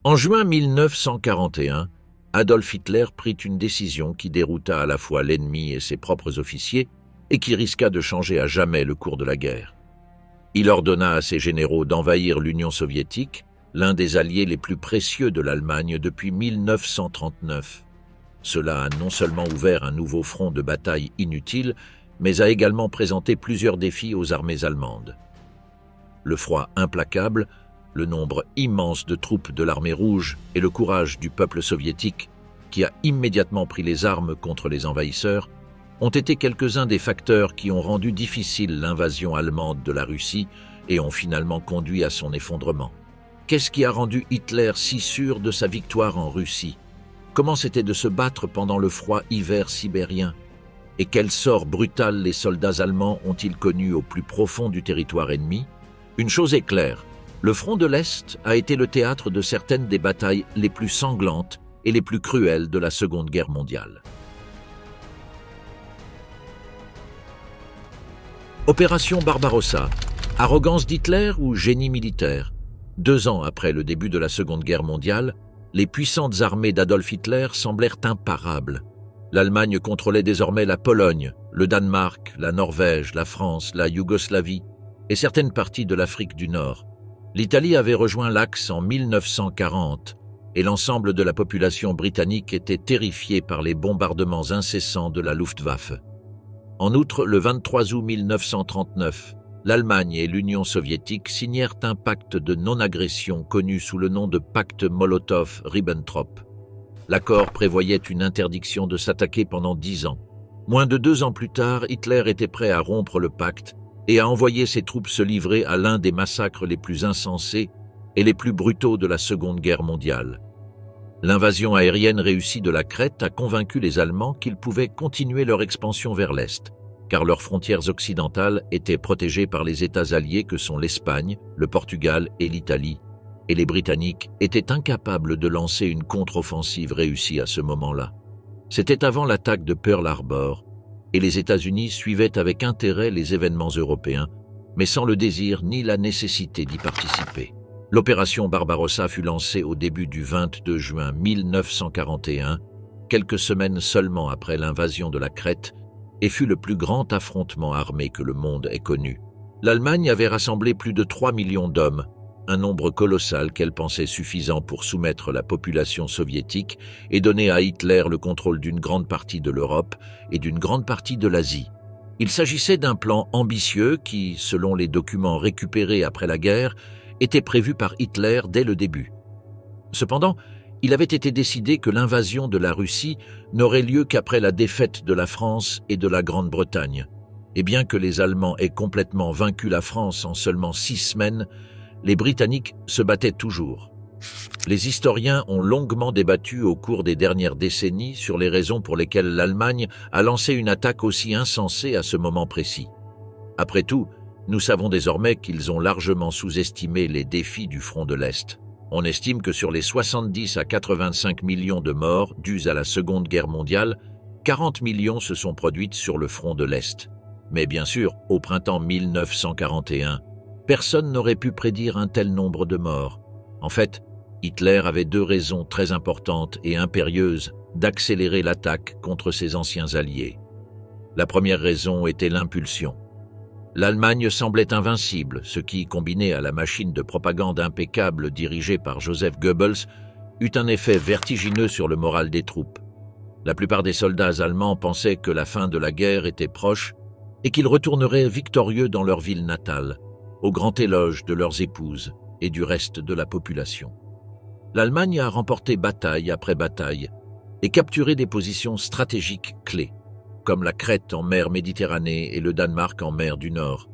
En juin 1941, Adolf Hitler prit une décision qui dérouta à la fois l'ennemi et ses propres officiers et qui risqua de changer à jamais le cours de la guerre. Il ordonna à ses généraux d'envahir l'Union soviétique, l'un des alliés les plus précieux de l'Allemagne depuis 1939. Cela a non seulement ouvert un nouveau front de bataille inutile, mais a également présenté plusieurs défis aux armées allemandes. Le froid implacable, le nombre immense de troupes de l'armée rouge et le courage du peuple soviétique, qui a immédiatement pris les armes contre les envahisseurs, ont été quelques-uns des facteurs qui ont rendu difficile l'invasion allemande de la Russie et ont finalement conduit à son effondrement. Qu'est-ce qui a rendu Hitler si sûr de sa victoire en Russie? Comment c'était de se battre pendant le froid hiver sibérien? Et quel sort brutal les soldats allemands ont-ils connu au plus profond du territoire ennemi? Une chose est claire, le front de l'Est a été le théâtre de certaines des batailles les plus sanglantes et les plus cruelles de la Seconde Guerre mondiale. Opération Barbarossa, arrogance d'Hitler ou génie militaire? 2 ans après le début de la Seconde Guerre mondiale, les puissantes armées d'Adolf Hitler semblèrent imparables. L'Allemagne contrôlait désormais la Pologne, le Danemark, la Norvège, la France, la Yougoslavie et certaines parties de l'Afrique du Nord. L'Italie avait rejoint l'Axe en 1940 et l'ensemble de la population britannique était terrifiée par les bombardements incessants de la Luftwaffe. En outre, le 23 août 1939, l'Allemagne et l'Union soviétique signèrent un pacte de non-agression connu sous le nom de pacte Molotov-Ribbentrop. L'accord prévoyait une interdiction de s'attaquer pendant 10 ans. Moins de 2 ans plus tard, Hitler était prêt à rompre le pacte et à envoyer ses troupes se livrer à l'un des massacres les plus insensés et les plus brutaux de la Seconde Guerre mondiale. L'invasion aérienne réussie de la Crète a convaincu les Allemands qu'ils pouvaient continuer leur expansion vers l'Est, car leurs frontières occidentales étaient protégées par les États alliés que sont l'Espagne, le Portugal et l'Italie, et les Britanniques étaient incapables de lancer une contre-offensive réussie à ce moment-là. C'était avant l'attaque de Pearl Harbor, et les États-Unis suivaient avec intérêt les événements européens, mais sans le désir ni la nécessité d'y participer. L'opération Barbarossa fut lancée au début du 22 juin 1941, quelques semaines seulement après l'invasion de la Crète, et fut le plus grand affrontement armé que le monde ait connu. L'Allemagne avait rassemblé plus de 3 millions d'hommes, un nombre colossal qu'elle pensait suffisant pour soumettre la population soviétique et donner à Hitler le contrôle d'une grande partie de l'Europe et d'une grande partie de l'Asie. Il s'agissait d'un plan ambitieux qui, selon les documents récupérés après la guerre, était prévu par Hitler dès le début. Cependant, il avait été décidé que l'invasion de la Russie n'aurait lieu qu'après la défaite de la France et de la Grande-Bretagne. Et bien que les Allemands aient complètement vaincu la France en seulement 6 semaines, les Britanniques se battaient toujours. Les historiens ont longuement débattu au cours des dernières décennies sur les raisons pour lesquelles l'Allemagne a lancé une attaque aussi insensée à ce moment précis. Après tout, nous savons désormais qu'ils ont largement sous-estimé les défis du front de l'Est. On estime que sur les 70 à 85 millions de morts dus à la Seconde Guerre mondiale, 40 millions se sont produites sur le front de l'Est. Mais bien sûr, au printemps 1941, personne n'aurait pu prédire un tel nombre de morts. En fait, Hitler avait 2 raisons très importantes et impérieuses d'accélérer l'attaque contre ses anciens alliés. La première raison était l'impulsion. L'Allemagne semblait invincible, ce qui, combiné à la machine de propagande impeccable dirigée par Joseph Goebbels, eut un effet vertigineux sur le moral des troupes. La plupart des soldats allemands pensaient que la fin de la guerre était proche et qu'ils retourneraient victorieux dans leur ville natale, au grand éloge de leurs épouses et du reste de la population. L'Allemagne a remporté bataille après bataille et capturé des positions stratégiques clés, comme la Crète en mer Méditerranée et le Danemark en mer du Nord.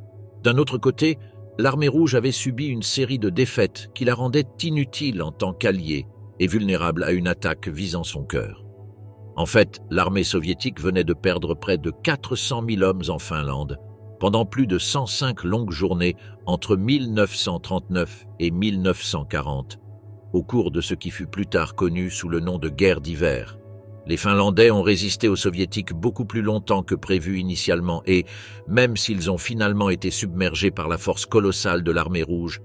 D'un autre côté, l'armée rouge avait subi une série de défaites qui la rendaient inutile en tant qu'alliée et vulnérable à une attaque visant son cœur. En fait, l'armée soviétique venait de perdre près de 400 000 hommes en Finlande, pendant plus de 105 longues journées entre 1939 et 1940, au cours de ce qui fut plus tard connu sous le nom de guerre d'hiver. Les Finlandais ont résisté aux Soviétiques beaucoup plus longtemps que prévu initialement et, même s'ils ont finalement été submergés par la force colossale de l'armée rouge,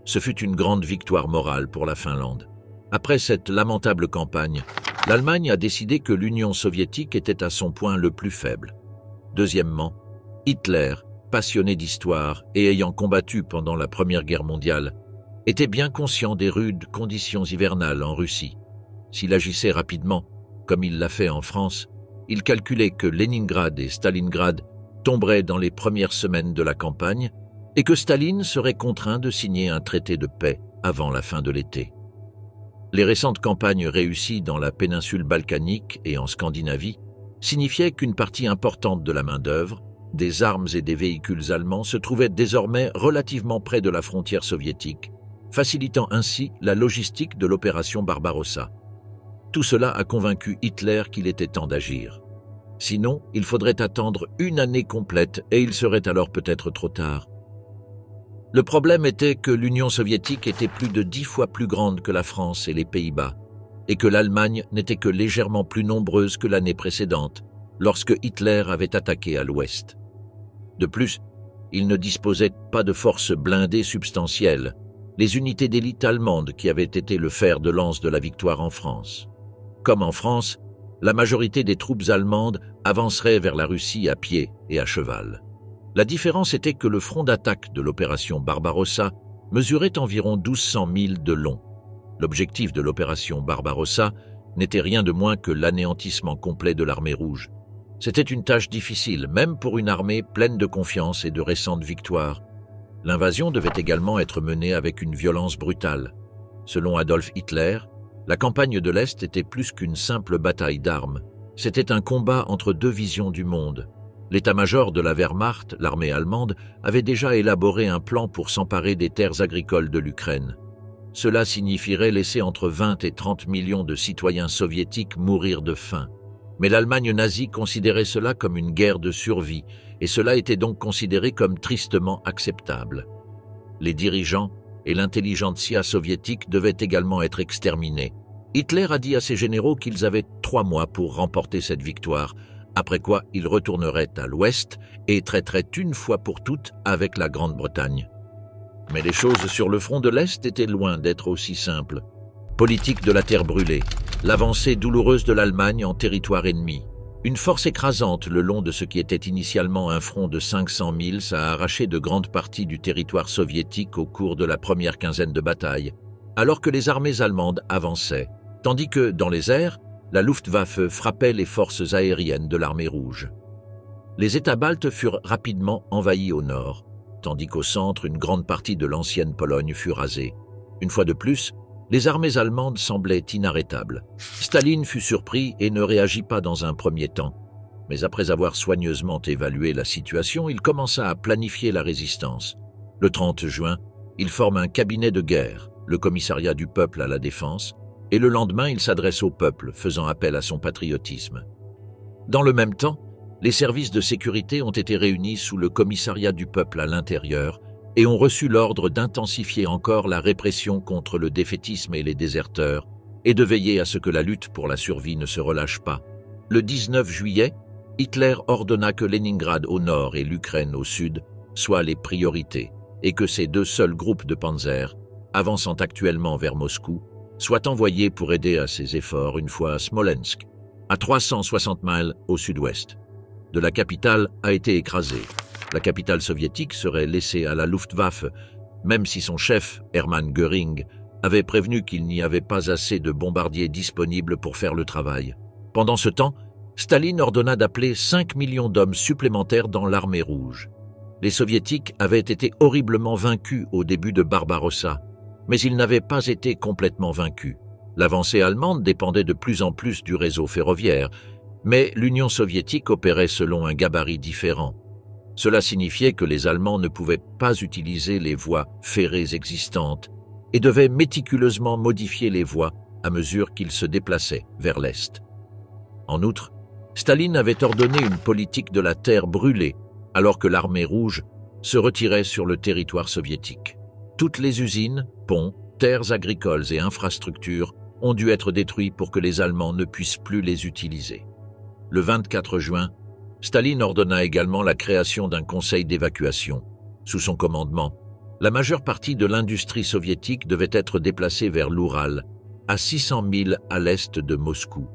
ce fut une grande victoire morale pour la Finlande. Après cette lamentable campagne, l'Allemagne a décidé que l'Union soviétique était à son point le plus faible. Deuxièmement, Hitler, passionné d'histoire et ayant combattu pendant la Première Guerre mondiale, était bien conscient des rudes conditions hivernales en Russie. S'il agissait rapidement, comme il l'a fait en France, il calculait que Leningrad et Stalingrad tomberaient dans les premières semaines de la campagne et que Staline serait contraint de signer un traité de paix avant la fin de l'été. Les récentes campagnes réussies dans la péninsule balkanique et en Scandinavie signifiaient qu'une partie importante de la main-d'œuvre, des armes et des véhicules allemands se trouvait désormais relativement près de la frontière soviétique, facilitant ainsi la logistique de l'opération Barbarossa. Tout cela a convaincu Hitler qu'il était temps d'agir. Sinon, il faudrait attendre une année complète et il serait alors peut-être trop tard. Le problème était que l'Union soviétique était plus de 10 fois plus grande que la France et les Pays-Bas, et que l'Allemagne n'était que légèrement plus nombreuse que l'année précédente, lorsque Hitler avait attaqué à l'ouest. De plus, il ne disposait pas de forces blindées substantielles, les unités d'élite allemandes qui avaient été le fer de lance de la victoire en France. Comme en France, la majorité des troupes allemandes avancerait vers la Russie à pied et à cheval. La différence était que le front d'attaque de l'opération Barbarossa mesurait environ 1200 milles de long. L'objectif de l'opération Barbarossa n'était rien de moins que l'anéantissement complet de l'armée rouge. C'était une tâche difficile, même pour une armée pleine de confiance et de récentes victoires. L'invasion devait également être menée avec une violence brutale. Selon Adolf Hitler, la campagne de l'Est était plus qu'une simple bataille d'armes. C'était un combat entre deux visions du monde. L'état-major de la Wehrmacht, l'armée allemande, avait déjà élaboré un plan pour s'emparer des terres agricoles de l'Ukraine. Cela signifierait laisser entre 20 et 30 millions de citoyens soviétiques mourir de faim. Mais l'Allemagne nazie considérait cela comme une guerre de survie, et cela était donc considéré comme tristement acceptable. Les dirigeants et l'intelligentsia soviétique devaient également être exterminés. Hitler a dit à ses généraux qu'ils avaient 3 mois pour remporter cette victoire, après quoi ils retourneraient à l'Ouest et traiteraient une fois pour toutes avec la Grande-Bretagne. Mais les choses sur le front de l'Est étaient loin d'être aussi simples. Politique de la terre brûlée, l'avancée douloureuse de l'Allemagne en territoire ennemi, une force écrasante le long de ce qui était initialement un front de 500 milles a arraché de grandes parties du territoire soviétique au cours de la première quinzaine de batailles, alors que les armées allemandes avançaient, tandis que, dans les airs, la Luftwaffe frappait les forces aériennes de l'armée rouge. Les États baltes furent rapidement envahis au nord, tandis qu'au centre, une grande partie de l'ancienne Pologne fut rasée. Une fois de plus, les armées allemandes semblaient inarrêtables. Staline fut surpris et ne réagit pas dans un premier temps. Mais après avoir soigneusement évalué la situation, il commença à planifier la résistance. Le 30 juin, il forme un cabinet de guerre, le commissariat du peuple à la défense, et le lendemain, il s'adresse au peuple, faisant appel à son patriotisme. Dans le même temps, les services de sécurité ont été réunis sous le commissariat du peuple à l'intérieur et ont reçu l'ordre d'intensifier encore la répression contre le défaitisme et les déserteurs et de veiller à ce que la lutte pour la survie ne se relâche pas. Le 19 juillet, Hitler ordonna que Leningrad au nord et l'Ukraine au sud soient les priorités et que ces 2 seuls groupes de panzers, avançant actuellement vers Moscou, soient envoyés pour aider à ces efforts une fois à Smolensk, à 360 miles au sud-ouest. De la capitale a été écrasée. La capitale soviétique serait laissée à la Luftwaffe, même si son chef, Hermann Göring, avait prévenu qu'il n'y avait pas assez de bombardiers disponibles pour faire le travail. Pendant ce temps, Staline ordonna d'appeler 5 millions d'hommes supplémentaires dans l'armée rouge. Les soviétiques avaient été horriblement vaincus au début de Barbarossa, mais ils n'avaient pas été complètement vaincus. L'avancée allemande dépendait de plus en plus du réseau ferroviaire, mais l'Union soviétique opérait selon un gabarit différent. Cela signifiait que les Allemands ne pouvaient pas utiliser les voies ferrées existantes et devaient méticuleusement modifier les voies à mesure qu'ils se déplaçaient vers l'Est. En outre, Staline avait ordonné une politique de la terre brûlée alors que l'armée rouge se retirait sur le territoire soviétique. Toutes les usines, ponts, terres agricoles et infrastructures ont dû être détruits pour que les Allemands ne puissent plus les utiliser. Le 24 juin, Staline ordonna également la création d'un conseil d'évacuation. Sous son commandement, la majeure partie de l'industrie soviétique devait être déplacée vers l'Oural, à 600 milles à l'est de Moscou.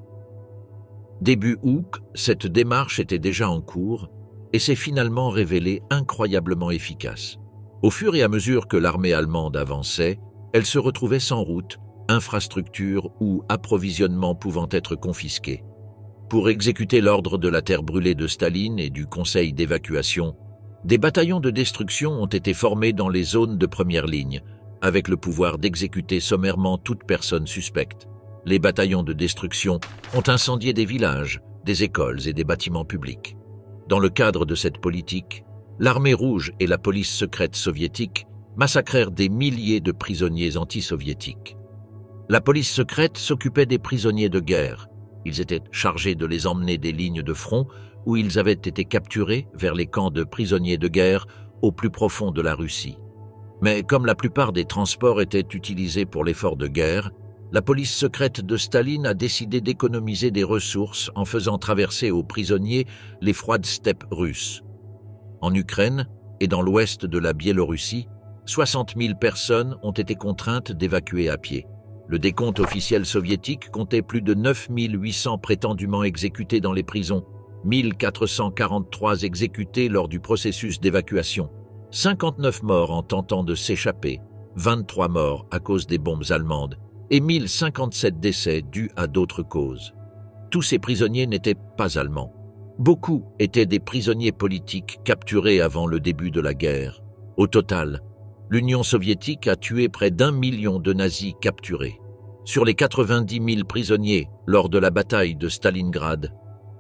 Début août, cette démarche était déjà en cours et s'est finalement révélée incroyablement efficace. Au fur et à mesure que l'armée allemande avançait, elle se retrouvait sans route, infrastructure ou approvisionnement pouvant être confisqués. Pour exécuter l'ordre de la terre brûlée de Staline et du conseil d'évacuation, des bataillons de destruction ont été formés dans les zones de première ligne, avec le pouvoir d'exécuter sommairement toute personne suspecte. Les bataillons de destruction ont incendié des villages, des écoles et des bâtiments publics. Dans le cadre de cette politique, l'armée rouge et la police secrète soviétique massacrèrent des milliers de prisonniers anti-soviétiques. La police secrète s'occupait des prisonniers de guerre. Ils étaient chargés de les emmener des lignes de front où ils avaient été capturés vers les camps de prisonniers de guerre au plus profond de la Russie. Mais comme la plupart des transports étaient utilisés pour l'effort de guerre, la police secrète de Staline a décidé d'économiser des ressources en faisant traverser aux prisonniers les froides steppes russes. En Ukraine et dans l'ouest de la Biélorussie, 60 000 personnes ont été contraintes d'évacuer à pied. Le décompte officiel soviétique comptait plus de 9 800 prétendument exécutés dans les prisons, 1 443 exécutés lors du processus d'évacuation, 59 morts en tentant de s'échapper, 23 morts à cause des bombes allemandes et 1057 décès dus à d'autres causes. Tous ces prisonniers n'étaient pas allemands. Beaucoup étaient des prisonniers politiques capturés avant le début de la guerre. Au total, l'Union soviétique a tué près d'1 million de nazis capturés. Sur les 90 000 prisonniers lors de la bataille de Stalingrad,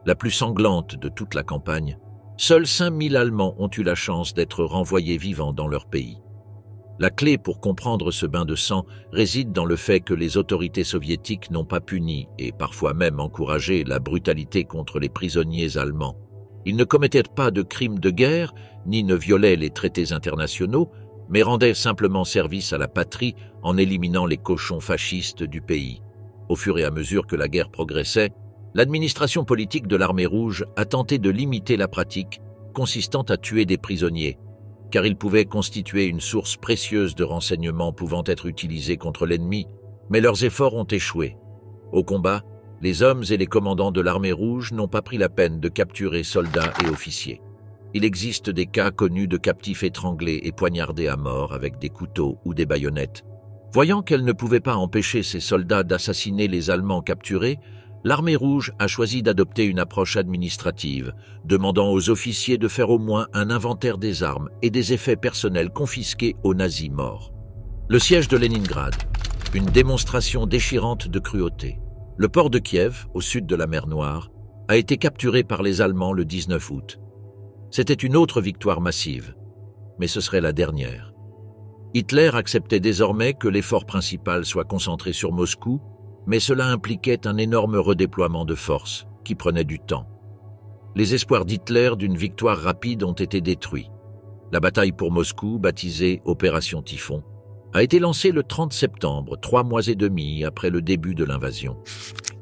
la plus sanglante de toute la campagne, seuls 5 000 Allemands ont eu la chance d'être renvoyés vivants dans leur pays. La clé pour comprendre ce bain de sang réside dans le fait que les autorités soviétiques n'ont pas puni et parfois même encouragé la brutalité contre les prisonniers allemands. Ils ne commettaient pas de crimes de guerre, ni ne violaient les traités internationaux, mais rendaient simplement service à la patrie en éliminant les cochons fascistes du pays. Au fur et à mesure que la guerre progressait, l'administration politique de l'armée rouge a tenté de limiter la pratique consistant à tuer des prisonniers, car ils pouvaient constituer une source précieuse de renseignements pouvant être utilisés contre l'ennemi, mais leurs efforts ont échoué. Au combat, les hommes et les commandants de l'armée rouge n'ont pas pris la peine de capturer soldats et officiers. Il existe des cas connus de captifs étranglés et poignardés à mort avec des couteaux ou des baïonnettes. Voyant qu'elle ne pouvait pas empêcher ses soldats d'assassiner les Allemands capturés, l'armée rouge a choisi d'adopter une approche administrative, demandant aux officiers de faire au moins un inventaire des armes et des effets personnels confisqués aux nazis morts. Le siège de Leningrad, une démonstration déchirante de cruauté. Le port de Kiev, au sud de la mer Noire, a été capturé par les Allemands le 19 août. C'était une autre victoire massive, mais ce serait la dernière. Hitler acceptait désormais que l'effort principal soit concentré sur Moscou, mais cela impliquait un énorme redéploiement de forces qui prenait du temps. Les espoirs d'Hitler d'une victoire rapide ont été détruits. La bataille pour Moscou, baptisée Opération Typhon, a été lancée le 30 septembre, 3 mois et demi après le début de l'invasion.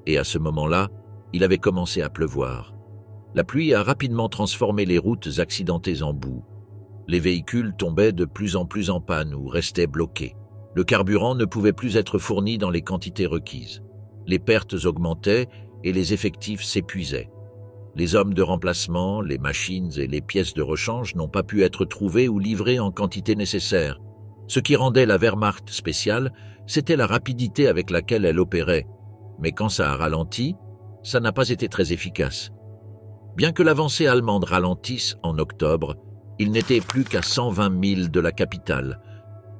Et à ce moment-là, il avait commencé à pleuvoir. La pluie a rapidement transformé les routes accidentées en boue. Les véhicules tombaient de plus en plus en panne ou restaient bloqués. Le carburant ne pouvait plus être fourni dans les quantités requises. Les pertes augmentaient et les effectifs s'épuisaient. Les hommes de remplacement, les machines et les pièces de rechange n'ont pas pu être trouvés ou livrés en quantité nécessaire. Ce qui rendait la Wehrmacht spéciale, c'était la rapidité avec laquelle elle opérait. Mais quand ça a ralenti, ça n'a pas été très efficace. Bien que l'avancée allemande ralentisse en octobre, il n'était plus qu'à 120 000 de la capitale.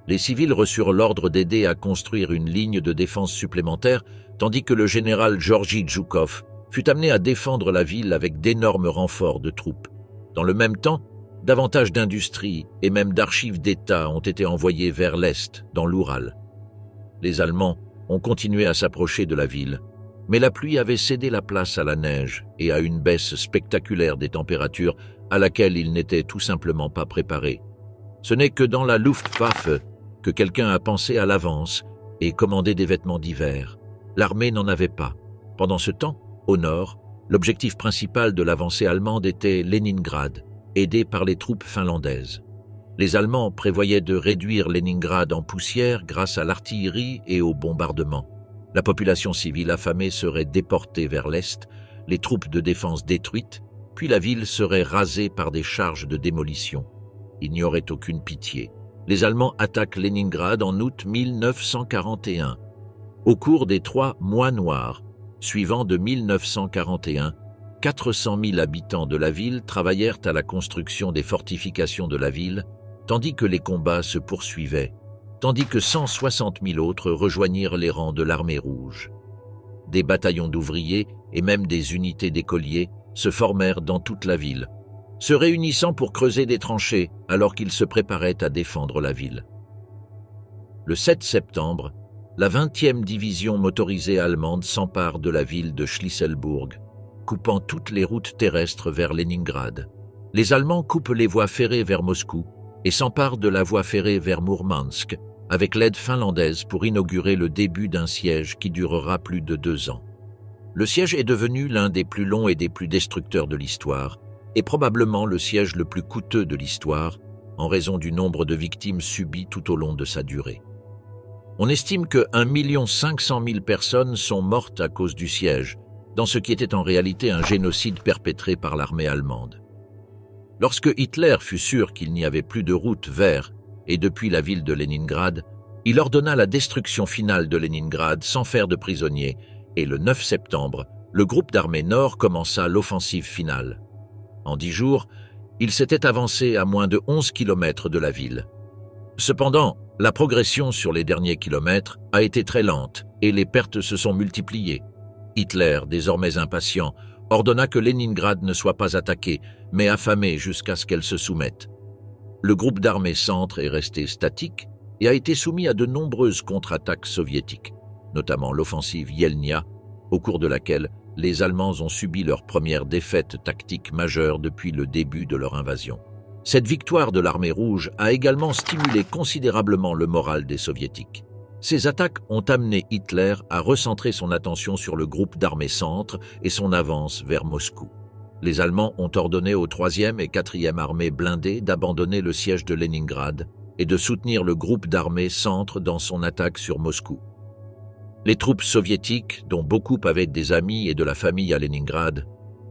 Les civils reçurent l'ordre d'aider à construire une ligne de défense supplémentaire, tandis que le général Georgi Zhukov fut amené à défendre la ville avec d'énormes renforts de troupes. Dans le même temps, davantage d'industries et même d'archives d'État ont été envoyées vers l'Est, dans l'Oural. Les Allemands ont continué à s'approcher de la ville, mais la pluie avait cédé la place à la neige et à une baisse spectaculaire des températures à laquelle ils n'étaient tout simplement pas préparés. Ce n'est que dans la Luftwaffe que quelqu'un a pensé à l'avance et commandé des vêtements d'hiver. L'armée n'en avait pas. Pendant ce temps, au nord, l'objectif principal de l'avancée allemande était Leningrad, aidé par les troupes finlandaises. Les Allemands prévoyaient de réduire Leningrad en poussière grâce à l'artillerie et aux bombardements. La population civile affamée serait déportée vers l'Est, les troupes de défense détruites, puis la ville serait rasée par des charges de démolition. Il n'y aurait aucune pitié. Les Allemands attaquent Leningrad en août 1941. Au cours des 3 mois noirs suivants de 1941, 400 000 habitants de la ville travaillèrent à la construction des fortifications de la ville, tandis que les combats se poursuivaient, tandis que 160 000 autres rejoignirent les rangs de l'armée rouge. Des bataillons d'ouvriers et même des unités d'écoliers se formèrent dans toute la ville, se réunissant pour creuser des tranchées alors qu'ils se préparaient à défendre la ville. Le 7 septembre, la 20e division motorisée allemande s'empare de la ville de Schlisselbourg, coupant toutes les routes terrestres vers Leningrad. Les Allemands coupent les voies ferrées vers Moscou et s'emparent de la voie ferrée vers Mourmansk, avec l'aide finlandaise pour inaugurer le début d'un siège qui durera plus de 2 ans. Le siège est devenu l'un des plus longs et des plus destructeurs de l'histoire, et probablement le siège le plus coûteux de l'histoire, en raison du nombre de victimes subies tout au long de sa durée. On estime que 1 500 000 personnes sont mortes à cause du siège, dans ce qui était en réalité un génocide perpétré par l'armée allemande. Lorsque Hitler fut sûr qu'il n'y avait plus de route vers et depuis la ville de Leningrad, il ordonna la destruction finale de Leningrad sans faire de prisonniers, et le 9 septembre, le groupe d'armée Nord commença l'offensive finale. En 10 jours, il s'était avancé à moins de 11 kilomètres de la ville. Cependant, la progression sur les derniers kilomètres a été très lente et les pertes se sont multipliées. Hitler, désormais impatient, ordonna que Leningrad ne soit pas attaquée, mais affamée jusqu'à ce qu'elle se soumette. Le groupe d'armée centre est resté statique et a été soumis à de nombreuses contre-attaques soviétiques, notamment l'offensive Yelnya, au cours de laquelle les Allemands ont subi leur première défaite tactique majeure depuis le début de leur invasion. Cette victoire de l'armée rouge a également stimulé considérablement le moral des Soviétiques. Ces attaques ont amené Hitler à recentrer son attention sur le groupe d'armée centre et son avance vers Moscou. Les Allemands ont ordonné aux 3e et 4e armées blindées d'abandonner le siège de Leningrad et de soutenir le groupe d'armée centre dans son attaque sur Moscou. Les troupes soviétiques, dont beaucoup avaient des amis et de la famille à Leningrad,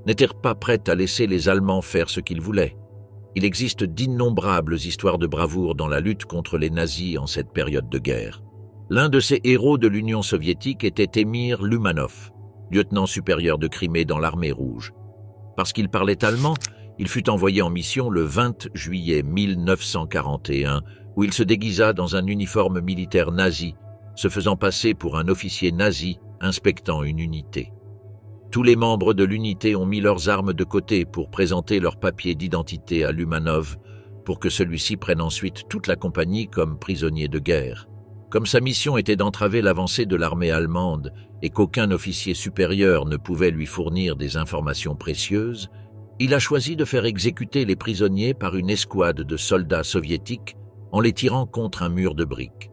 n'étaient pas prêtes à laisser les Allemands faire ce qu'ils voulaient. Il existe d'innombrables histoires de bravoure dans la lutte contre les nazis en cette période de guerre. L'un de ces héros de l'Union soviétique était Emir Lumanov, lieutenant supérieur de Crimée dans l'armée rouge. Parce qu'il parlait allemand, il fut envoyé en mission le 20 juillet 1941, où il se déguisa dans un uniforme militaire nazi, se faisant passer pour un officier nazi inspectant une unité. Tous les membres de l'unité ont mis leurs armes de côté pour présenter leurs papiers d'identité à Lumanov, pour que celui-ci prenne ensuite toute la compagnie comme prisonnier de guerre. Comme sa mission était d'entraver l'avancée de l'armée allemande et qu'aucun officier supérieur ne pouvait lui fournir des informations précieuses, il a choisi de faire exécuter les prisonniers par une escouade de soldats soviétiques en les tirant contre un mur de briques.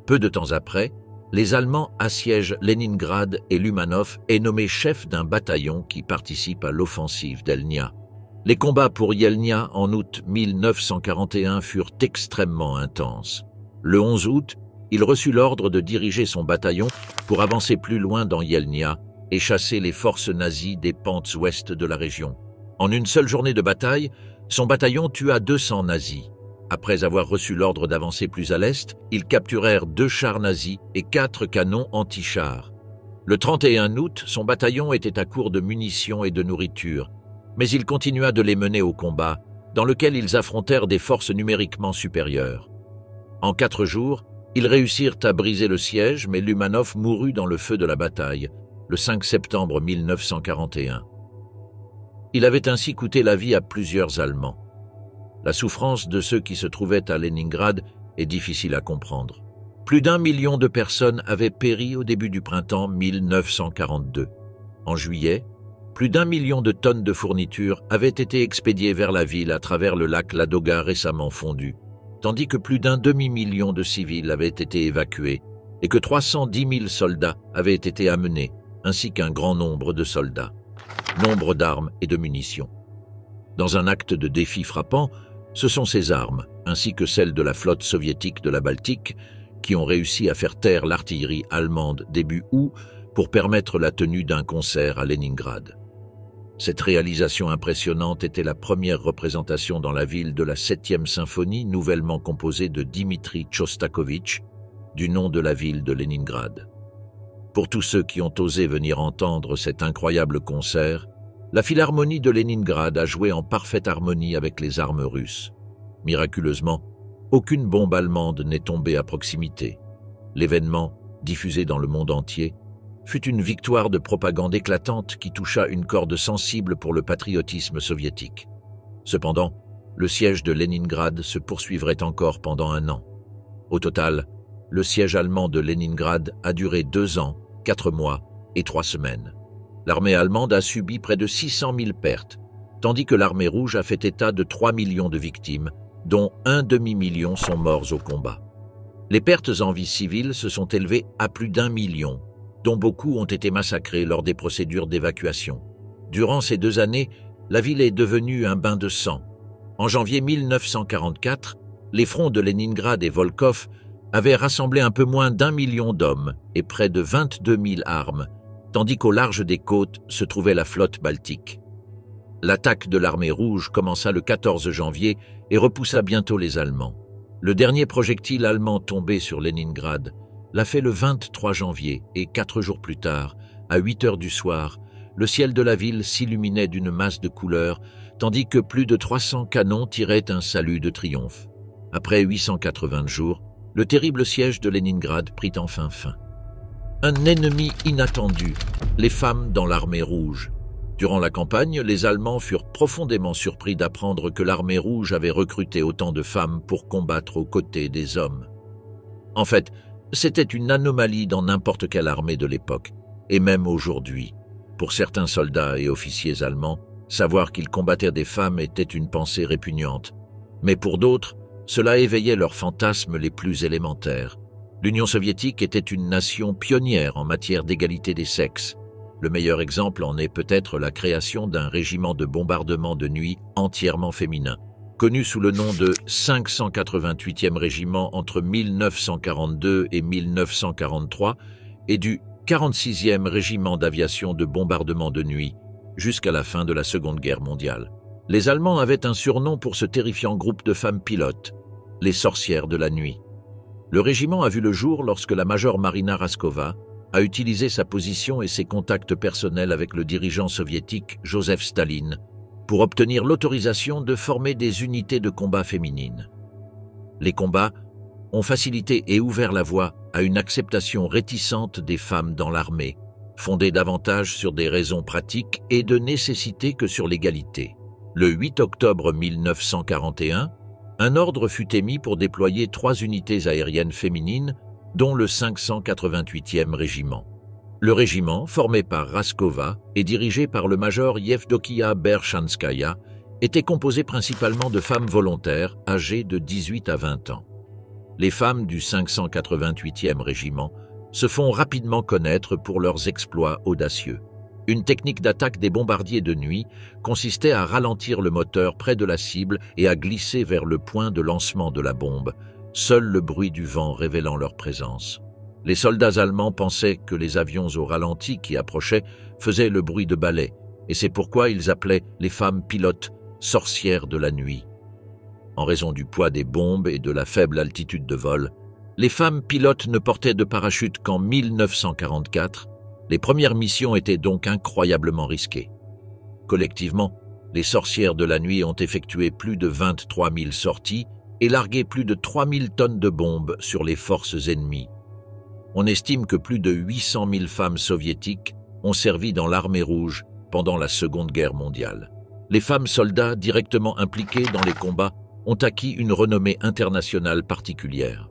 Peu de temps après, les Allemands assiègent Leningrad et Lumanov est nommé chef d'un bataillon qui participe à l'offensive d'Elnya. Les combats pour Yelnya en août 1941 furent extrêmement intenses. Le 11 août, il reçut l'ordre de diriger son bataillon pour avancer plus loin dans Yelnya et chasser les forces nazies des pentes ouest de la région. En une seule journée de bataille, son bataillon tua 200 nazis. Après avoir reçu l'ordre d'avancer plus à l'est, ils capturèrent 2 chars nazis et 4 canons anti-chars. Le 31 août, son bataillon était à court de munitions et de nourriture, mais il continua de les mener au combat, dans lequel ils affrontèrent des forces numériquement supérieures. En 4 jours, ils réussirent à briser le siège, mais Lumanov mourut dans le feu de la bataille, le 5 septembre 1941. Il avait ainsi coûté la vie à plusieurs Allemands. La souffrance de ceux qui se trouvaient à Leningrad est difficile à comprendre. Plus d'1 million de personnes avaient péri au début du printemps 1942. En juillet, plus d'1 million de tonnes de fournitures avaient été expédiées vers la ville à travers le lac Ladoga récemment fondu, tandis que plus d'1 demi-million de civils avaient été évacués et que 310 000 soldats avaient été amenés, ainsi qu'un grand nombre de soldats. Nombre d'armes et de munitions. Dans un acte de défi frappant, ce sont ces armes, ainsi que celles de la flotte soviétique de la Baltique, qui ont réussi à faire taire l'artillerie allemande début août pour permettre la tenue d'un concert à Leningrad. Cette réalisation impressionnante était la première représentation dans la ville de la 7e symphonie nouvellement composée de Dimitri Chostakovitch, du nom de la ville de Leningrad. Pour tous ceux qui ont osé venir entendre cet incroyable concert, la Philharmonie de Leningrad a joué en parfaite harmonie avec les armes russes. Miraculeusement, aucune bombe allemande n'est tombée à proximité. L'événement, diffusé dans le monde entier, fut une victoire de propagande éclatante qui toucha une corde sensible pour le patriotisme soviétique. Cependant, le siège de Leningrad se poursuivrait encore pendant 1 an. Au total, le siège allemand de Leningrad a duré 2 ans, 4 mois et 3 semaines. L'armée allemande a subi près de 600 000 pertes, tandis que l'armée rouge a fait état de 3 millions de victimes, dont un demi-million sont morts au combat. Les pertes en vie civile se sont élevées à plus d'1 million, dont beaucoup ont été massacrés lors des procédures d'évacuation. Durant ces 2 années, la ville est devenue un bain de sang. En janvier 1944, les fronts de Leningrad et Volkhov avaient rassemblé un peu moins d'1 million d'hommes et près de 22 000 armes, tandis qu'au large des côtes se trouvait la flotte baltique. L'attaque de l'armée rouge commença le 14 janvier et repoussa bientôt les Allemands. Le dernier projectile allemand tombé sur Leningrad l'a fait le 23 janvier et 4 jours plus tard, à 8 heures du soir, le ciel de la ville s'illuminait d'une masse de couleurs, tandis que plus de 300 canons tiraient un salut de triomphe. Après 880 jours, le terrible siège de Leningrad prit enfin fin. Un ennemi inattendu, les femmes dans l'armée rouge. Durant la campagne, les Allemands furent profondément surpris d'apprendre que l'armée rouge avait recruté autant de femmes pour combattre aux côtés des hommes. En fait, c'était une anomalie dans n'importe quelle armée de l'époque, et même aujourd'hui. Pour certains soldats et officiers allemands, savoir qu'ils combattaient des femmes était une pensée répugnante. Mais pour d'autres, cela éveillait leurs fantasmes les plus élémentaires. L'Union soviétique était une nation pionnière en matière d'égalité des sexes. Le meilleur exemple en est peut-être la création d'un régiment de bombardement de nuit entièrement féminin, connu sous le nom de 588e régiment entre 1942 et 1943 et du 46e régiment d'aviation de bombardement de nuit jusqu'à la fin de la Seconde Guerre mondiale. Les Allemands avaient un surnom pour ce terrifiant groupe de femmes pilotes, les sorcières de la nuit. Le régiment a vu le jour lorsque la major Marina Raskova a utilisé sa position et ses contacts personnels avec le dirigeant soviétique Joseph Staline pour obtenir l'autorisation de former des unités de combat féminines. Les combats ont facilité et ouvert la voie à une acceptation réticente des femmes dans l'armée, fondée davantage sur des raisons pratiques et de nécessité que sur l'égalité. Le 8 octobre 1941, un ordre fut émis pour déployer 3 unités aériennes féminines, dont le 588e régiment. Le régiment, formé par Raskova et dirigé par le major Yevdokia Berchanskaya, était composé principalement de femmes volontaires âgées de 18 à 20 ans. Les femmes du 588e régiment se font rapidement connaître pour leurs exploits audacieux. Une technique d'attaque des bombardiers de nuit consistait à ralentir le moteur près de la cible et à glisser vers le point de lancement de la bombe, seul le bruit du vent révélant leur présence. Les soldats allemands pensaient que les avions au ralenti qui approchaient faisaient le bruit de balais, et c'est pourquoi ils appelaient les femmes pilotes « sorcières de la nuit ». En raison du poids des bombes et de la faible altitude de vol, les femmes pilotes ne portaient de parachute qu'en 1944. Les premières missions étaient donc incroyablement risquées. Collectivement, les sorcières de la nuit ont effectué plus de 23 000 sorties et largué plus de 3 000 tonnes de bombes sur les forces ennemies. On estime que plus de 800 000 femmes soviétiques ont servi dans l'armée rouge pendant la Seconde Guerre mondiale. Les femmes soldats directement impliquées dans les combats ont acquis une renommée internationale particulière.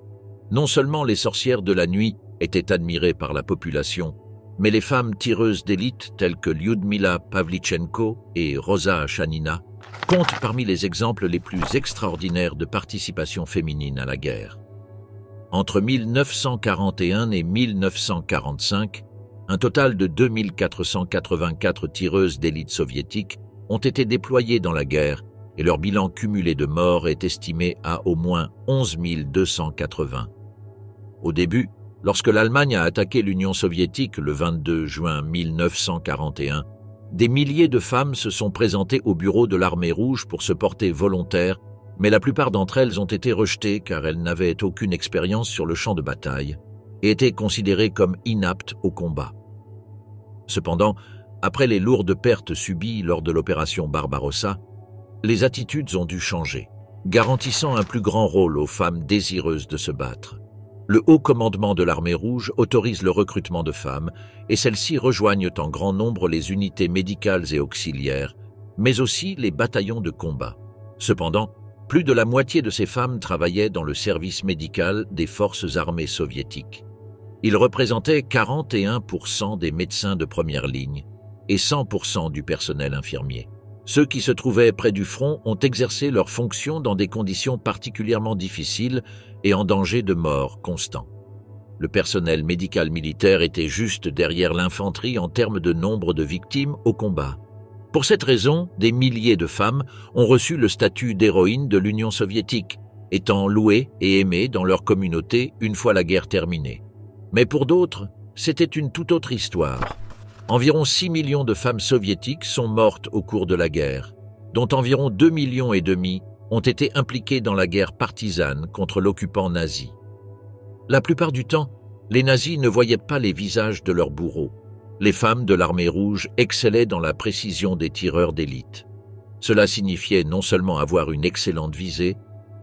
Non seulement les sorcières de la nuit étaient admirées par la population, mais les femmes tireuses d'élite telles que Lyudmila Pavlichenko et Rosa Achanina comptent parmi les exemples les plus extraordinaires de participation féminine à la guerre. Entre 1941 et 1945, un total de 2484 tireuses d'élite soviétiques ont été déployées dans la guerre et leur bilan cumulé de morts est estimé à au moins 11 280. Au début, lorsque l'Allemagne a attaqué l'Union soviétique le 22 juin 1941, des milliers de femmes se sont présentées au bureau de l'Armée rouge pour se porter volontaires, mais la plupart d'entre elles ont été rejetées car elles n'avaient aucune expérience sur le champ de bataille et étaient considérées comme inaptes au combat. Cependant, après les lourdes pertes subies lors de l'opération Barbarossa, les attitudes ont dû changer, garantissant un plus grand rôle aux femmes désireuses de se battre. Le haut commandement de l'Armée rouge autorise le recrutement de femmes et celles-ci rejoignent en grand nombre les unités médicales et auxiliaires, mais aussi les bataillons de combat. Cependant, plus de la moitié de ces femmes travaillaient dans le service médical des forces armées soviétiques. Ils représentaient 41% des médecins de première ligne et 100% du personnel infirmier. Ceux qui se trouvaient près du front ont exercé leurs fonctions dans des conditions particulièrement difficiles et en danger de mort constant. Le personnel médical militaire était juste derrière l'infanterie en termes de nombre de victimes au combat. Pour cette raison, des milliers de femmes ont reçu le statut d'héroïne de l'Union soviétique, étant louées et aimées dans leur communauté une fois la guerre terminée. Mais pour d'autres, c'était une toute autre histoire. Environ 6 millions de femmes soviétiques sont mortes au cours de la guerre, dont environ 2,5 millions ont été impliquées dans la guerre partisane contre l'occupant nazi. La plupart du temps, les nazis ne voyaient pas les visages de leurs bourreaux. Les femmes de l'Armée rouge excellaient dans la précision des tireurs d'élite. Cela signifiait non seulement avoir une excellente visée,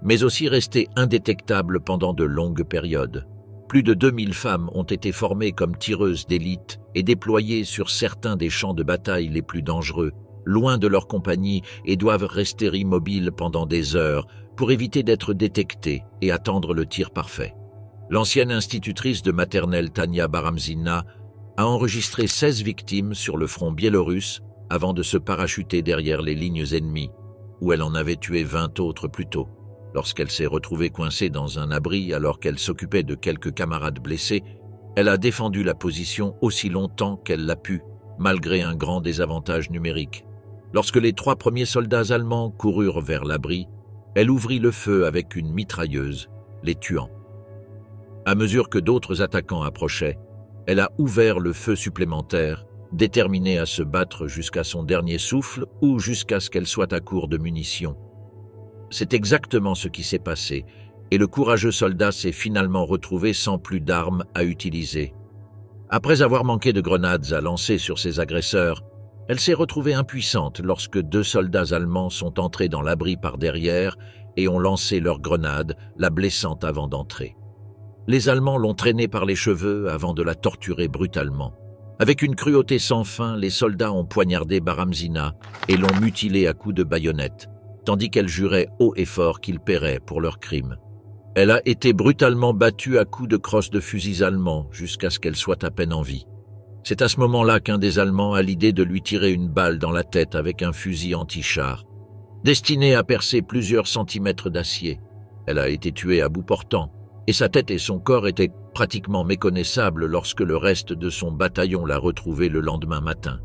mais aussi rester indétectables pendant de longues périodes. Plus de 2000 femmes ont été formées comme tireuses d'élite et déployées sur certains des champs de bataille les plus dangereux, loin de leur compagnie, et doivent rester immobiles pendant des heures pour éviter d'être détectées et attendre le tir parfait. L'ancienne institutrice de maternelle Tania Baramzina a enregistré 16 victimes sur le front biélorusse avant de se parachuter derrière les lignes ennemies, où elle en avait tué 20 autres plus tôt. Lorsqu'elle s'est retrouvée coincée dans un abri alors qu'elle s'occupait de quelques camarades blessés, elle a défendu la position aussi longtemps qu'elle l'a pu, malgré un grand désavantage numérique. Lorsque les 3 premiers soldats allemands coururent vers l'abri, elle ouvrit le feu avec une mitrailleuse, les tuant. À mesure que d'autres attaquants approchaient, elle a ouvert le feu supplémentaire, déterminée à se battre jusqu'à son dernier souffle ou jusqu'à ce qu'elle soit à court de munitions. C'est exactement ce qui s'est passé, et le courageux soldat s'est finalement retrouvé sans plus d'armes à utiliser. Après avoir manqué de grenades à lancer sur ses agresseurs, elle s'est retrouvée impuissante lorsque 2 soldats allemands sont entrés dans l'abri par derrière et ont lancé leurs grenades, la blessant avant d'entrer. Les Allemands l'ont traînée par les cheveux avant de la torturer brutalement. Avec une cruauté sans fin, les soldats ont poignardé Baramzina et l'ont mutilée à coups de baïonnette, tandis qu'elle jurait haut et fort qu'ils paieraient pour leurs crimes. Elle a été brutalement battue à coups de crosse de fusils allemands jusqu'à ce qu'elle soit à peine en vie. C'est à ce moment-là qu'un des Allemands a l'idée de lui tirer une balle dans la tête avec un fusil anti-char, destiné à percer plusieurs centimètres d'acier. Elle a été tuée à bout portant, et sa tête et son corps étaient pratiquement méconnaissables lorsque le reste de son bataillon l'a retrouvée le lendemain matin.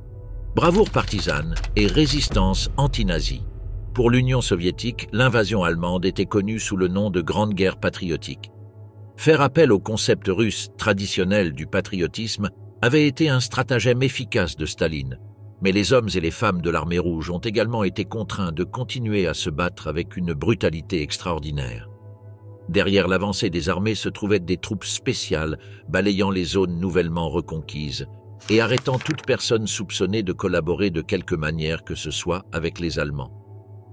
Bravoure partisane et résistance anti-nazie. Pour l'Union soviétique, l'invasion allemande était connue sous le nom de Grande Guerre patriotique. Faire appel au concept russe traditionnel du patriotisme avait été un stratagème efficace de Staline, mais les hommes et les femmes de l'Armée rouge ont également été contraints de continuer à se battre avec une brutalité extraordinaire. Derrière l'avancée des armées se trouvaient des troupes spéciales balayant les zones nouvellement reconquises et arrêtant toute personne soupçonnée de collaborer de quelque manière que ce soit avec les Allemands.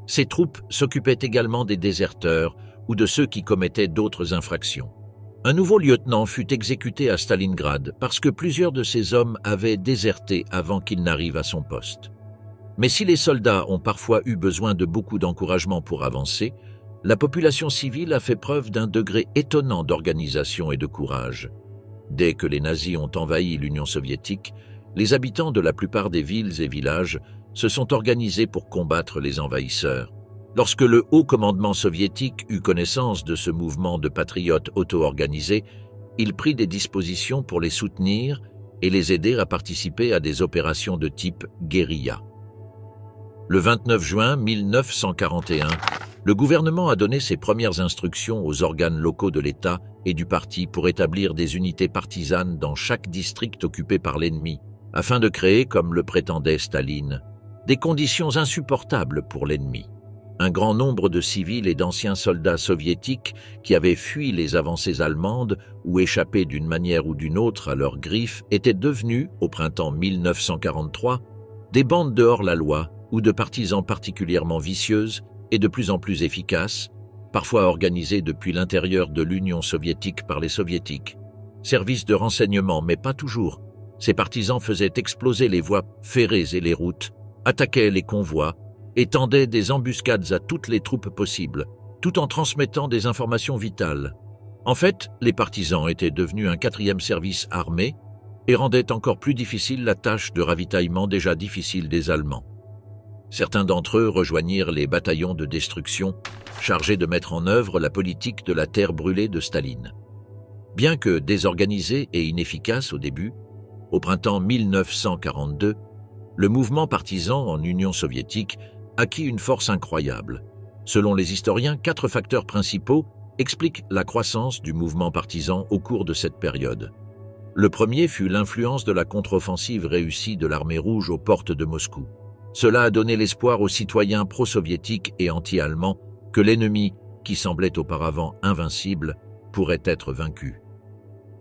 Ces troupes s'occupaient également des déserteurs ou de ceux qui commettaient d'autres infractions. Un nouveau lieutenant fut exécuté à Stalingrad parce que plusieurs de ces hommes avaient déserté avant qu'il n'arrive à son poste. Mais si les soldats ont parfois eu besoin de beaucoup d'encouragement pour avancer, la population civile a fait preuve d'un degré étonnant d'organisation et de courage. Dès que les nazis ont envahi l'Union soviétique, les habitants de la plupart des villes et villages se sont organisés pour combattre les envahisseurs. Lorsque le haut commandement soviétique eut connaissance de ce mouvement de patriotes auto-organisés, il prit des dispositions pour les soutenir et les aider à participer à des opérations de type guérilla. Le 29 juin 1941, Le gouvernement a donné ses premières instructions aux organes locaux de l'État et du parti pour établir des unités partisanes dans chaque district occupé par l'ennemi, afin de créer, comme le prétendait Staline, des conditions insupportables pour l'ennemi. Un grand nombre de civils et d'anciens soldats soviétiques qui avaient fui les avancées allemandes ou échappé d'une manière ou d'une autre à leurs griffes étaient devenus, au printemps 1943, des bandes de hors-la-loi ou de partisans particulièrement vicieuses et de plus en plus efficaces, parfois organisées depuis l'intérieur de l'Union soviétique par les soviétiques. Services de renseignement, mais pas toujours. Ces partisans faisaient exploser les voies ferrées et les routes, attaquaient les convois et tendaient des embuscades à toutes les troupes possibles, tout en transmettant des informations vitales. En fait, les partisans étaient devenus un quatrième service armé et rendaient encore plus difficile la tâche de ravitaillement déjà difficile des Allemands. Certains d'entre eux rejoignirent les bataillons de destruction chargés de mettre en œuvre la politique de la terre brûlée de Staline. Bien que désorganisé et inefficace au début, au printemps 1942, le mouvement partisan en Union soviétique acquit une force incroyable. Selon les historiens, 4 facteurs principaux expliquent la croissance du mouvement partisan au cours de cette période. Le premier fut l'influence de la contre-offensive réussie de l'armée rouge aux portes de Moscou. Cela a donné l'espoir aux citoyens pro-soviétiques et anti-allemands que l'ennemi, qui semblait auparavant invincible, pourrait être vaincu.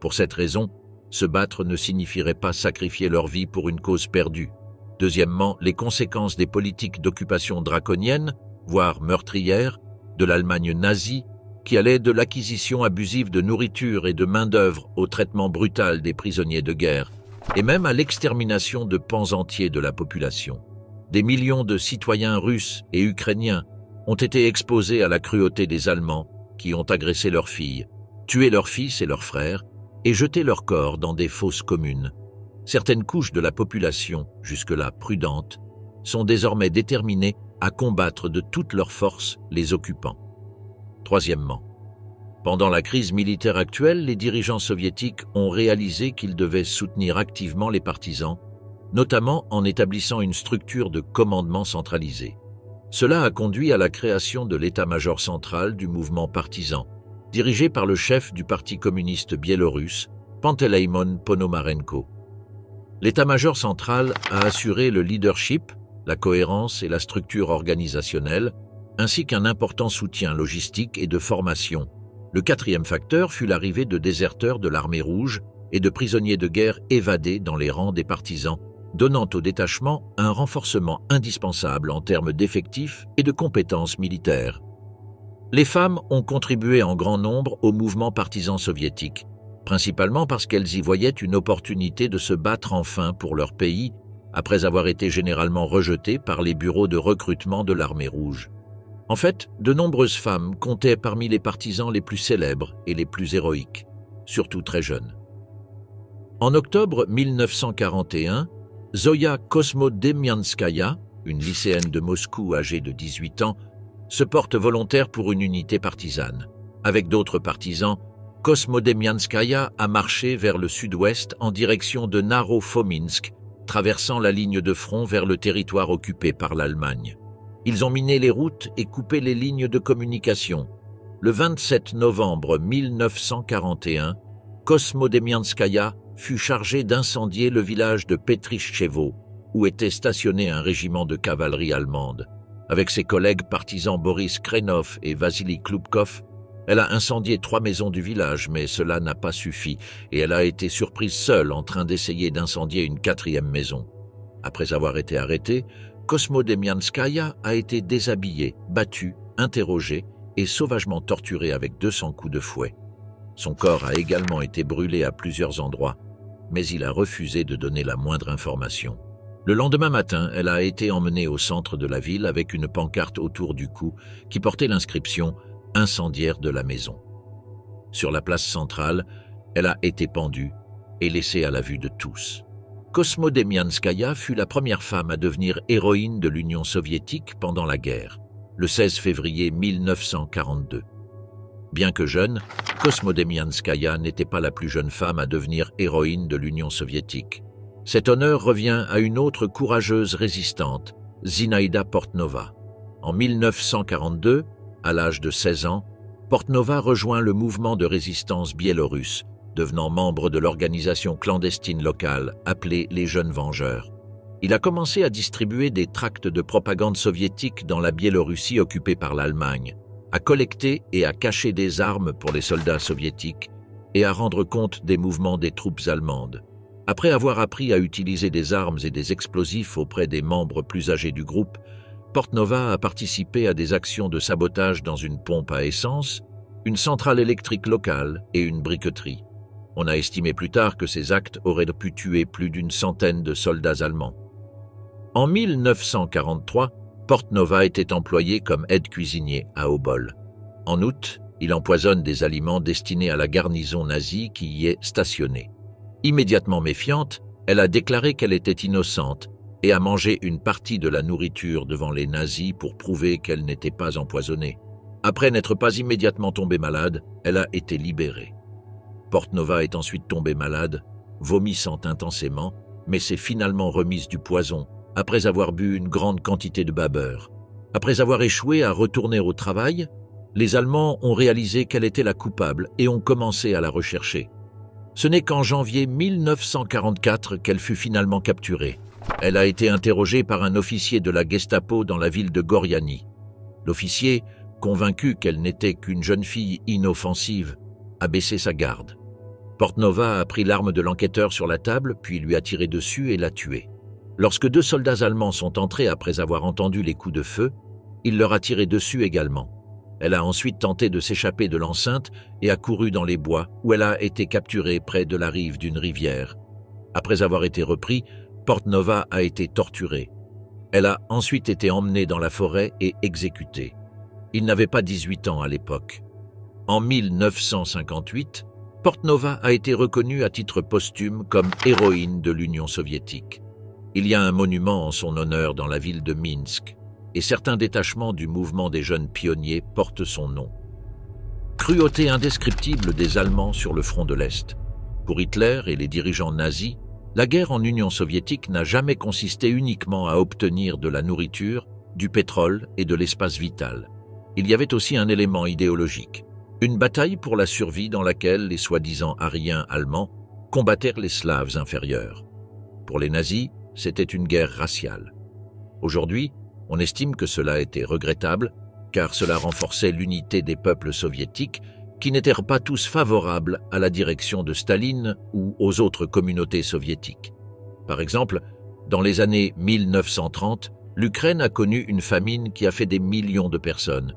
Pour cette raison, se battre ne signifierait pas sacrifier leur vie pour une cause perdue. Deuxièmement, les conséquences des politiques d'occupation draconiennes, voire meurtrières, de l'Allemagne nazie, qui allait de l'acquisition abusive de nourriture et de main-d'œuvre au traitement brutal des prisonniers de guerre, et même à l'extermination de pans entiers de la population. Des millions de citoyens russes et ukrainiens ont été exposés à la cruauté des Allemands qui ont agressé leurs filles, tué leurs fils et leurs frères et jeté leurs corps dans des fosses communes. Certaines couches de la population, jusque-là prudentes, sont désormais déterminées à combattre de toutes leurs forces les occupants. Troisièmement, pendant la crise militaire actuelle, les dirigeants soviétiques ont réalisé qu'ils devaient soutenir activement les partisans, notamment en établissant une structure de commandement centralisé. Cela a conduit à la création de l'état-major central du mouvement partisan, dirigé par le chef du Parti communiste biélorusse, Panteleimon Ponomarenko. L'état-major central a assuré le leadership, la cohérence et la structure organisationnelle, ainsi qu'un important soutien logistique et de formation. Le quatrième facteur fut l'arrivée de déserteurs de l'armée rouge et de prisonniers de guerre évadés dans les rangs des partisans, donnant au détachement un renforcement indispensable en termes d'effectifs et de compétences militaires. Les femmes ont contribué en grand nombre au mouvement partisan soviétique, principalement parce qu'elles y voyaient une opportunité de se battre enfin pour leur pays, après avoir été généralement rejetées par les bureaux de recrutement de l'armée rouge. En fait, de nombreuses femmes comptaient parmi les partisans les plus célèbres et les plus héroïques, surtout très jeunes. En octobre 1941, Zoya Kosmodemianskaya, une lycéenne de Moscou âgée de 18 ans, se porte volontaire pour une unité partisane. Avec d'autres partisans, Kosmodemianskaya a marché vers le sud-ouest en direction de Naro-Fominsk, traversant la ligne de front vers le territoire occupé par l'Allemagne. Ils ont miné les routes et coupé les lignes de communication. Le 27 novembre 1941, Kosmodemianskaya fut chargée d'incendier le village de Petrichevo, où était stationné un régiment de cavalerie allemande. Avec ses collègues partisans Boris Krenov et Vassili Klubkov, elle a incendié 3 maisons du village, mais cela n'a pas suffi et elle a été surprise seule en train d'essayer d'incendier une 4e maison. Après avoir été arrêtée, Kosmodemianskaya a été déshabillée, battue, interrogée et sauvagement torturée avec 200 coups de fouet. Son corps a également été brûlé à plusieurs endroits, mais il a refusé de donner la moindre information. Le lendemain matin, elle a été emmenée au centre de la ville avec une pancarte autour du cou qui portait l'inscription « Incendiaire de la maison ». Sur la place centrale, elle a été pendue et laissée à la vue de tous. Kosmodemianskaya fut la première femme à devenir héroïne de l'Union soviétique pendant la guerre, le 16 février 1942. Bien que jeune, Kosmodemianskaya n'était pas la plus jeune femme à devenir héroïne de l'Union soviétique. Cet honneur revient à une autre courageuse résistante, Zinaïda Portnova. En 1942, À l'âge de 16 ans, Portnova rejoint le mouvement de résistance biélorusse, devenant membre de l'organisation clandestine locale appelée les Jeunes Vengeurs. Il a commencé à distribuer des tracts de propagande soviétique dans la Biélorussie occupée par l'Allemagne, à collecter et à cacher des armes pour les soldats soviétiques et à rendre compte des mouvements des troupes allemandes. Après avoir appris à utiliser des armes et des explosifs auprès des membres plus âgés du groupe, Portnova a participé à des actions de sabotage dans une pompe à essence, une centrale électrique locale et une briqueterie. On a estimé plus tard que ces actes auraient pu tuer plus d'une centaine de soldats allemands. En 1943, Portnova était employé comme aide-cuisinier à Obol. En août, il empoisonne des aliments destinés à la garnison nazie qui y est stationnée. Immédiatement méfiante, elle a déclaré qu'elle était innocente et a mangé une partie de la nourriture devant les nazis pour prouver qu'elle n'était pas empoisonnée. Après n'être pas immédiatement tombée malade, elle a été libérée. Portnova est ensuite tombée malade, vomissant intensément, mais s'est finalement remise du poison après avoir bu une grande quantité de babeur. Après avoir échoué à retourner au travail, les Allemands ont réalisé qu'elle était la coupable et ont commencé à la rechercher. Ce n'est qu'en janvier 1944 qu'elle fut finalement capturée. Elle a été interrogée par un officier de la Gestapo dans la ville de Goriani. L'officier, convaincu qu'elle n'était qu'une jeune fille inoffensive, a baissé sa garde. Portnova a pris l'arme de l'enquêteur sur la table, puis lui a tiré dessus et l'a tuée. Lorsque 2 soldats allemands sont entrés après avoir entendu les coups de feu, il leur a tiré dessus également. Elle a ensuite tenté de s'échapper de l'enceinte et a couru dans les bois, où elle a été capturée près de la rive d'une rivière. Après avoir été repris, Portnova a été torturée. Elle a ensuite été emmenée dans la forêt et exécutée. Il n'avait pas 18 ans à l'époque. En 1958, Portnova a été reconnue à titre posthume comme héroïne de l'Union soviétique. Il y a un monument en son honneur dans la ville de Minsk, et certains détachements du mouvement des jeunes pionniers portent son nom. Cruauté indescriptible des Allemands sur le front de l'Est. Pour Hitler et les dirigeants nazis, la guerre en Union soviétique n'a jamais consisté uniquement à obtenir de la nourriture, du pétrole et de l'espace vital. Il y avait aussi un élément idéologique, une bataille pour la survie dans laquelle les soi-disant aryens allemands combattèrent les Slaves inférieurs. Pour les nazis, c'était une guerre raciale. Aujourd'hui, on estime que cela était regrettable, car cela renforçait l'unité des peuples soviétiques qui n'étaient pas tous favorables à la direction de Staline ou aux autres communautés soviétiques. Par exemple, dans les années 1930, l'Ukraine a connu une famine qui a fait des millions de personnes.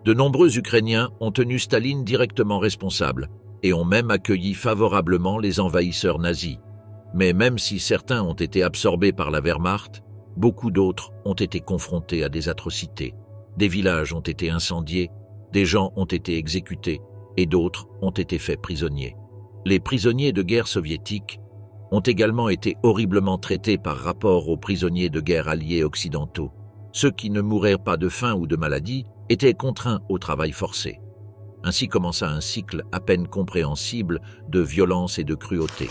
De nombreux Ukrainiens ont tenu Staline directement responsable et ont même accueilli favorablement les envahisseurs nazis. Mais même si certains ont été absorbés par la Wehrmacht, beaucoup d'autres ont été confrontés à des atrocités. Des villages ont été incendiés, des gens ont été exécutés et d'autres ont été faits prisonniers. Les prisonniers de guerre soviétiques ont également été horriblement traités par rapport aux prisonniers de guerre alliés occidentaux. Ceux qui ne mouraient pas de faim ou de maladie étaient contraints au travail forcé. Ainsi commença un cycle à peine compréhensible de violence et de cruauté.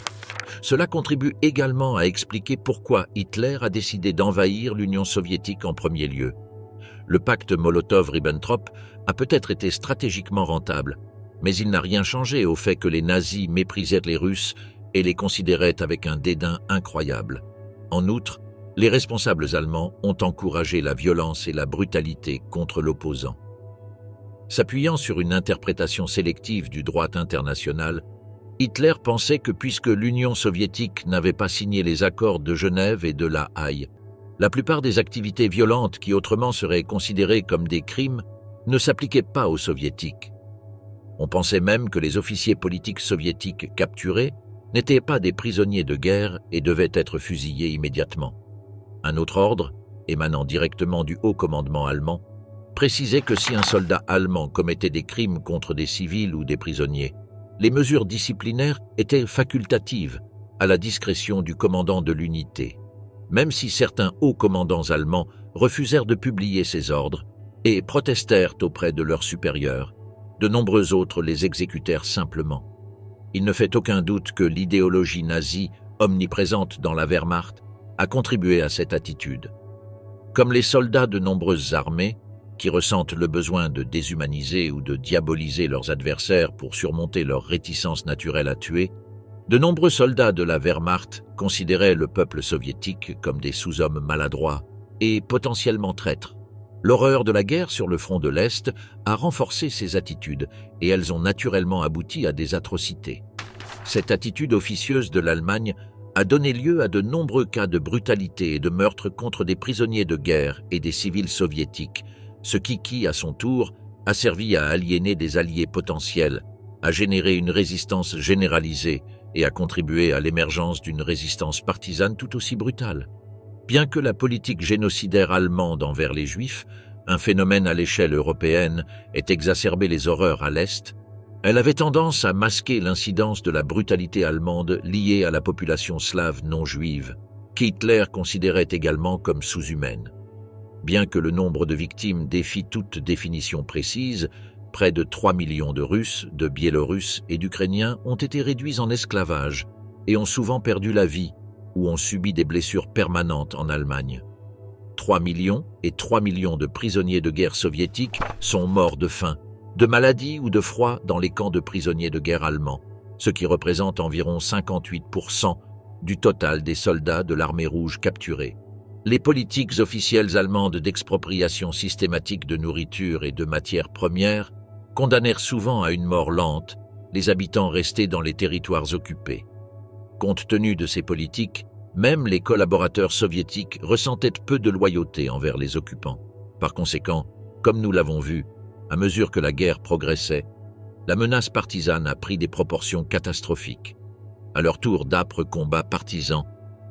Cela contribue également à expliquer pourquoi Hitler a décidé d'envahir l'Union soviétique en premier lieu. Le pacte Molotov-Ribbentrop a peut-être été stratégiquement rentable, mais il n'a rien changé au fait que les nazis méprisaient les Russes et les considéraient avec un dédain incroyable. En outre, les responsables allemands ont encouragé la violence et la brutalité contre l'opposant. S'appuyant sur une interprétation sélective du droit international, Hitler pensait que puisque l'Union soviétique n'avait pas signé les accords de Genève et de La Haye, la plupart des activités violentes qui autrement seraient considérées comme des crimes ne s'appliquaient pas aux soviétiques. On pensait même que les officiers politiques soviétiques capturés n'étaient pas des prisonniers de guerre et devaient être fusillés immédiatement. Un autre ordre, émanant directement du haut commandement allemand, précisait que si un soldat allemand commettait des crimes contre des civils ou des prisonniers, les mesures disciplinaires étaient facultatives, à la discrétion du commandant de l'unité, même si certains hauts commandants allemands refusèrent de publier ces ordres et protestèrent auprès de leurs supérieurs. De nombreux autres les exécutèrent simplement. Il ne fait aucun doute que l'idéologie nazie, omniprésente dans la Wehrmacht, a contribué à cette attitude. Comme les soldats de nombreuses armées, qui ressentent le besoin de déshumaniser ou de diaboliser leurs adversaires pour surmonter leur réticence naturelle à tuer, de nombreux soldats de la Wehrmacht considéraient le peuple soviétique comme des sous-hommes maladroits et potentiellement traîtres. L'horreur de la guerre sur le front de l'Est a renforcé ces attitudes et elles ont naturellement abouti à des atrocités. Cette attitude officieuse de l'Allemagne a donné lieu à de nombreux cas de brutalité et de meurtre contre des prisonniers de guerre et des civils soviétiques, ce qui, à son tour, a servi à aliéner des alliés potentiels, à générer une résistance généralisée et à contribuer à l'émergence d'une résistance partisane tout aussi brutale. Bien que la politique génocidaire allemande envers les Juifs, un phénomène à l'échelle européenne, ait exacerbé les horreurs à l'Est, elle avait tendance à masquer l'incidence de la brutalité allemande liée à la population slave non juive, qu'Hitler considérait également comme sous-humaine. Bien que le nombre de victimes défie toute définition précise, près de 3 millions de Russes, de Biélorusses et d'Ukrainiens ont été réduits en esclavage et ont souvent perdu la vie ou ont subi des blessures permanentes en Allemagne. 3 millions et 3 millions de prisonniers de guerre soviétiques sont morts de faim, de maladie ou de froid dans les camps de prisonniers de guerre allemands, ce qui représente environ 58% du total des soldats de l'armée rouge capturés. Les politiques officielles allemandes d'expropriation systématique de nourriture et de matières premières condamnèrent souvent à une mort lente les habitants restés dans les territoires occupés. Compte tenu de ces politiques, même les collaborateurs soviétiques ressentaient peu de loyauté envers les occupants. Par conséquent, comme nous l'avons vu, à mesure que la guerre progressait, la menace partisane a pris des proportions catastrophiques. À leur tour, d'âpres combats partisans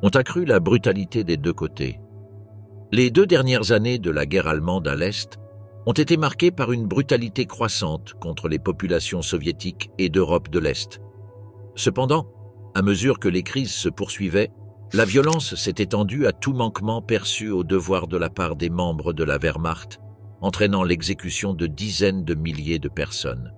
ont accru la brutalité des deux côtés. Les 2 dernières années de la guerre allemande à l'Est ont été marquées par une brutalité croissante contre les populations soviétiques et d'Europe de l'Est. Cependant, à mesure que les crises se poursuivaient, la violence s'est étendue à tout manquement perçu au devoir de la part des membres de la Wehrmacht, entraînant l'exécution de dizaines de milliers de personnes.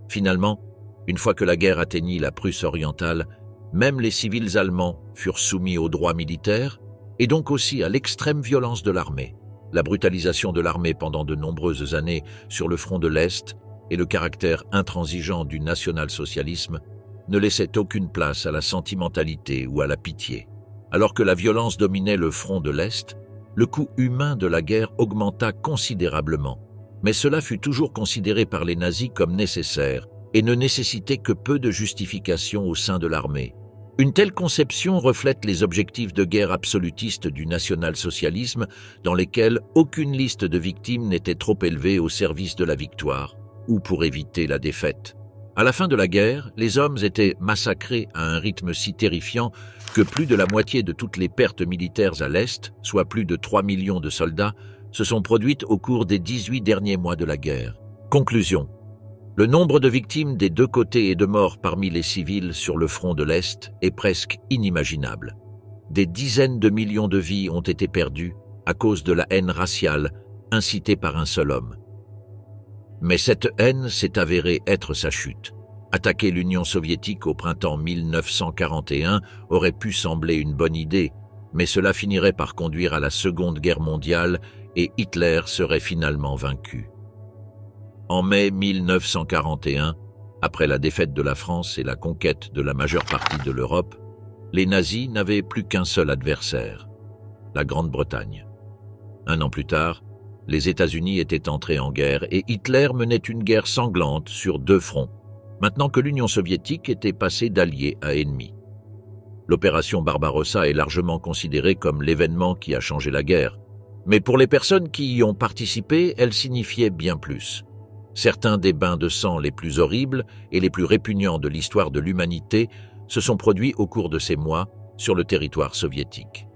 Finalement, une fois que la guerre atteignit la Prusse orientale, même les civils allemands furent soumis aux droits militaires et donc aussi à l'extrême violence de l'armée. La brutalisation de l'armée pendant de nombreuses années sur le front de l'Est et le caractère intransigeant du national-socialisme ne laissaient aucune place à la sentimentalité ou à la pitié. Alors que la violence dominait le front de l'Est, le coût humain de la guerre augmenta considérablement, mais cela fut toujours considéré par les nazis comme nécessaire et ne nécessitait que peu de justification au sein de l'armée. Une telle conception reflète les objectifs de guerre absolutistes du national-socialisme dans lesquels aucune liste de victimes n'était trop élevée au service de la victoire ou pour éviter la défaite. À la fin de la guerre, les hommes étaient massacrés à un rythme si terrifiant que plus de la moitié de toutes les pertes militaires à l'Est, soit plus de 3 millions de soldats, se sont produites au cours des 18 derniers mois de la guerre. Conclusion. Le nombre de victimes des deux côtés et de morts parmi les civils sur le front de l'Est est presque inimaginable. Des dizaines de millions de vies ont été perdues à cause de la haine raciale incitée par un seul homme. Mais cette haine s'est avérée être sa chute. Attaquer l'Union soviétique au printemps 1941 aurait pu sembler une bonne idée, mais cela finirait par conduire à la Seconde Guerre mondiale et Hitler serait finalement vaincu. En mai 1941, après la défaite de la France et la conquête de la majeure partie de l'Europe, les nazis n'avaient plus qu'un seul adversaire, la Grande-Bretagne. Un an plus tard, les États-Unis étaient entrés en guerre et Hitler menait une guerre sanglante sur 2 fronts, maintenant que l'Union soviétique était passée d'allié à ennemi. L'opération Barbarossa est largement considérée comme l'événement qui a changé la guerre, mais pour les personnes qui y ont participé, elle signifiait bien plus. Certains des bains de sang les plus horribles et les plus répugnants de l'histoire de l'humanité se sont produits au cours de ces mois sur le territoire soviétique.